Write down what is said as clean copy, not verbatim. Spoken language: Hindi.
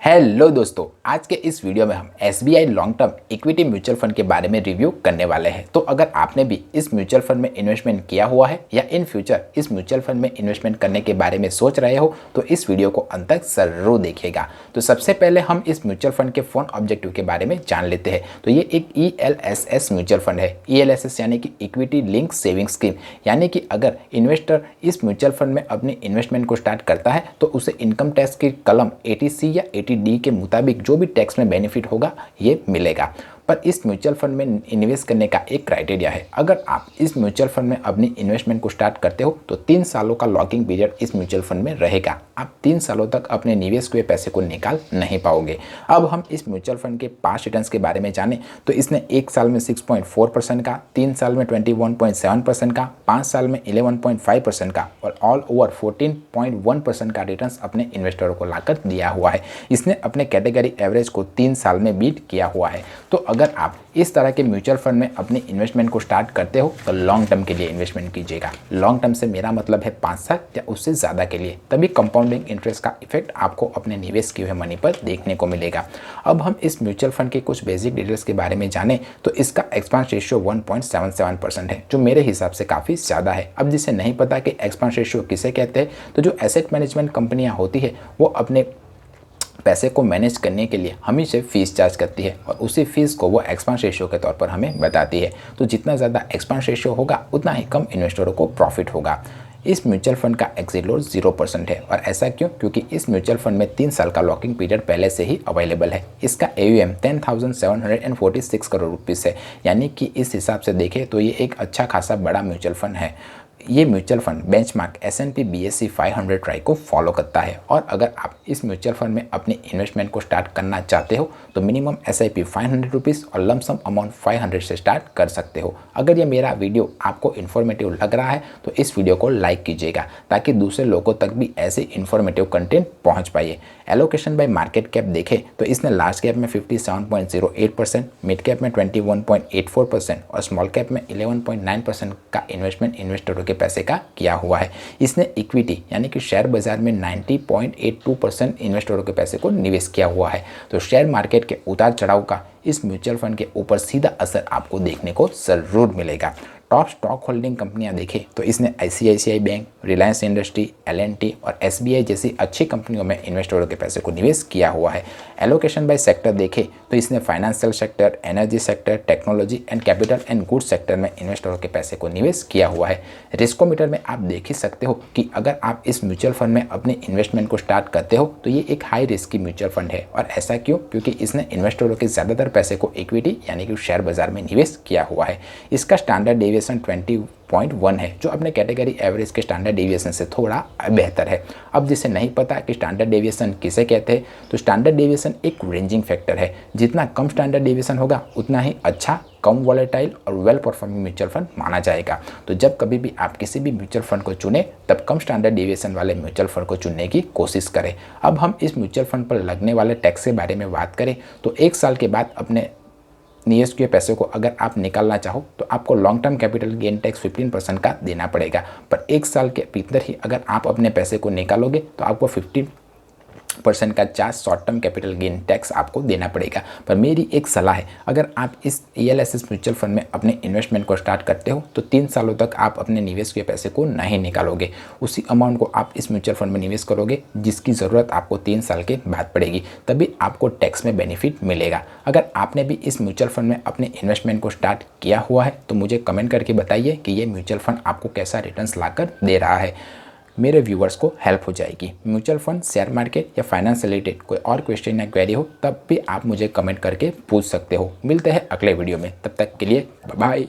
हेलो दोस्तों, आज के इस वीडियो में हम SBI long term equity mutual fund के बारे में रिव्यू करने वाले हैं। तो अगर आपने भी इस म्यूचुअल फंड में इन्वेस्टमेंट किया हुआ है या इन फ्यूचर इस म्यूचुअल फंड में इन्वेस्टमेंट करने के बारे में सोच रहे हो तो इस वीडियो को अंत तक जरूर देखिएगा। तो सबसे पहले हम इस म्यूचुअल फंड के फंड ऑब्जेक्टिव के बारे में जान लेते हैं। तो ये एक ELSS म्यूचुअल फंड है। ELSS यानी कि इक्विटी लिंक सेविंग स्कीम, यानी कि अगर इन्वेस्टर इस म्यूचुअल फंड में अपनी इन्वेस्टमेंट को स्टार्ट करता है तो उसे इनकम टैक्स की कलम 80C या 80D के मुताबिक जो भी टैक्स में बेनिफिट होगा ये मिलेगा। पर इस म्यूचुअल फंड में इन्वेस्ट करने का एक क्राइटेरिया है। अगर आप इस म्यूचुअल फंड में अपनी इन्वेस्टमेंट को स्टार्ट करते हो तो 3 सालों का लॉकिंग पीरियड इस म्यूचुअल फंड में रहेगा। आप 3 सालों तक अपने निवेश हुए पैसे को निकाल नहीं पाओगे। अब हम इस म्यूचुअल फंड के 5 रिटर्न्स के बारे में जानें तो इसने 1 साल में 6.4% का, 3 साल में 21.7% का, 5 साल में 11.5% का और ऑल ओवर 14.1% का रिटर्न्स अपने इन्वेस्टरों को लाकर दिया हुआ है। इसने अपने कैटेगरी एवरेज को 3 साल में बीट किया हुआ है। तो अगर आप इस तरह के म्यूचुअल फंड में अपनी इन्वेस्टमेंट को स्टार्ट करते हो तो लॉन्ग टर्म के लिए इन्वेस्टमेंट कीजिएगा। लॉन्ग टर्म से मेरा मतलब है 5 साल या उससे ज़्यादा के लिए, तभी कंपाउंडिंग इंटरेस्ट का इफेक्ट आपको अपने निवेश किए हुए मनी पर देखने को मिलेगा। अब हम इस म्यूचुअल फंड के कुछ बेसिक डिटेल्स के बारे में जानें तो इसका एक्सपेंस रेशियो 1.77% है, जो मेरे हिसाब से काफ़ी ज़्यादा है। अब जिसे नहीं पता कि एक्सपेंस रेशियो किसे कहते हैं, तो जो एसेट मैनेजमेंट कंपनियाँ होती है वो अपने पैसे को मैनेज करने के लिए हमेशा फीस चार्ज करती है और उसी फीस को वो एक्सपेंस रेशियो के तौर पर हमें बताती है। तो जितना ज़्यादा एक्सपेंस रेशियो होगा उतना ही कम इन्वेस्टरों को प्रॉफिट होगा। इस म्यूचुअल फंड का एग्जिट लॉस 0% है और ऐसा क्यों? क्योंकि इस म्यूचुअल फंड में 3 साल का लॉकिंग पीरियड पहले से ही अवेलेबल है। इसका AUM 10,746 करोड़ रुपीज़ है, यानी कि इस हिसाब से देखें तो ये एक अच्छा खासा बड़ा म्यूचुअल फंड है। ये mutual fund benchmark S&P BSE 500 try को फॉलो करता है और अगर आप इस म्यूचुअल फंड में अपनी इन्वेस्टमेंट को स्टार्ट करना चाहते हो तो मिनिमम SIP 500 रुपीज़ और लमसम अमाउंट 500 से स्टार्ट कर सकते हो। अगर ये मेरा वीडियो आपको इन्फॉर्मेटिव लग रहा है तो इस वीडियो को लाइक कीजिएगा ताकि दूसरे लोगों तक भी ऐसे इन्फॉर्मेटिव कंटेंट पहुँच पाइए। एलोकेशन बाय मार्केट कैप देखें तो इसने लार्ज कैप में 57.08%, मिड कैप में 21.84% और स्मॉल कैप में 11.9% का इन्वेस्टमेंट इन्वेस्टरों के पैसे का किया हुआ है। इसने इक्विटी यानी कि शेयर बाजार में 90.82% इन्वेस्टरों के पैसे को निवेश किया हुआ है। तो शेयर मार्केट के उतार चढ़ाव का इस म्यूचुअल फंड के ऊपर सीधा असर आपको देखने को जरूर मिलेगा। टॉप स्टॉक होल्डिंग कंपनियां देखें तो इसने ICICI bank, Reliance industry, L&T और SBI जैसी अच्छी कंपनियों में इन्वेस्टरों के पैसे को निवेश किया हुआ है। एलोकेशन बाय सेक्टर देखें तो इसने financial sector, energy sector, technology and capital and goods sector में इन्वेस्टरों के पैसे को निवेश किया हुआ है। रिस्कोमीटर में आप देख ही सकते हो कि अगर आप इस म्यूचुअल फंड में अपनी इन्वेस्टमेंट को स्टार्ट करते हो तो ये एक हाई रिस्क की म्यूचुअल फंड है और ऐसा क्यों? क्योंकि इसने इन्वेस्टरों के ज़्यादातर पैसे को इक्विटी यानी कि शेयर बाजार में निवेश किया हुआ है। इसका स्टैंडर्ड डेविएशन 20.1 है, जो अपने कैटेगरी एवरेज के स्टैंडर्ड डेविएशन से थोड़ा बेहतर है। अब जिसे नहीं पता कि स्टैंडर्ड डेविएशन किसे कहते हैं, तो स्टैंडर्ड डेविएशन एक रेंजिंग फैक्टर है। जितना कम स्टैंडर्ड डेविएशन होगा उतना ही अच्छा, कम वॉलेटाइल और वेल परफॉर्मिंग म्यूचुअल फंड माना जाएगा। तो जब कभी भी आप किसी भी म्यूचुअल फंड को चुने तब कम स्टैंडर्ड डेविएशन वाले म्यूचुअल फंड को चुनने की कोशिश करें। अब हम इस म्यूचुअल फंड पर लगने वाले टैक्स के बारे में बात करें तो 1 साल के बाद अपने निवेश किए पैसे को अगर आप निकालना चाहो तो आपको long term capital gain tax 15% का देना पड़ेगा। पर 1 साल के भीतर ही अगर आप अपने पैसे को निकालोगे तो आपको 15% का charge short term capital gain tax आपको देना पड़ेगा। पर मेरी एक सलाह है, अगर आप इस ELSS म्यूचुअल फंड में अपने इन्वेस्टमेंट को स्टार्ट करते हो तो 3 सालों तक आप अपने निवेश के पैसे को नहीं निकालोगे। उसी अमाउंट को आप इस म्यूचुअल फंड में निवेश करोगे जिसकी ज़रूरत आपको 3 साल के बाद पड़ेगी, तभी आपको टैक्स में बेनिफिट मिलेगा। अगर आपने भी इस म्यूचुअल फंड में अपने इन्वेस्टमेंट को स्टार्ट किया हुआ है तो मुझे कमेंट करके बताइए कि ये म्यूचुअल फंड आपको कैसा रिटर्न्स लाकर दे रहा है। मेरे व्यूवर्स को हेल्प हो जाएगी। म्यूचुअल फंड, शेयर मार्केट या फाइनेंस से रिलेटेड कोई और क्वेश्चन या क्वेरी हो तब भी आप मुझे कमेंट करके पूछ सकते हो। मिलते हैं अगले वीडियो में, तब तक के लिए बाय बाय।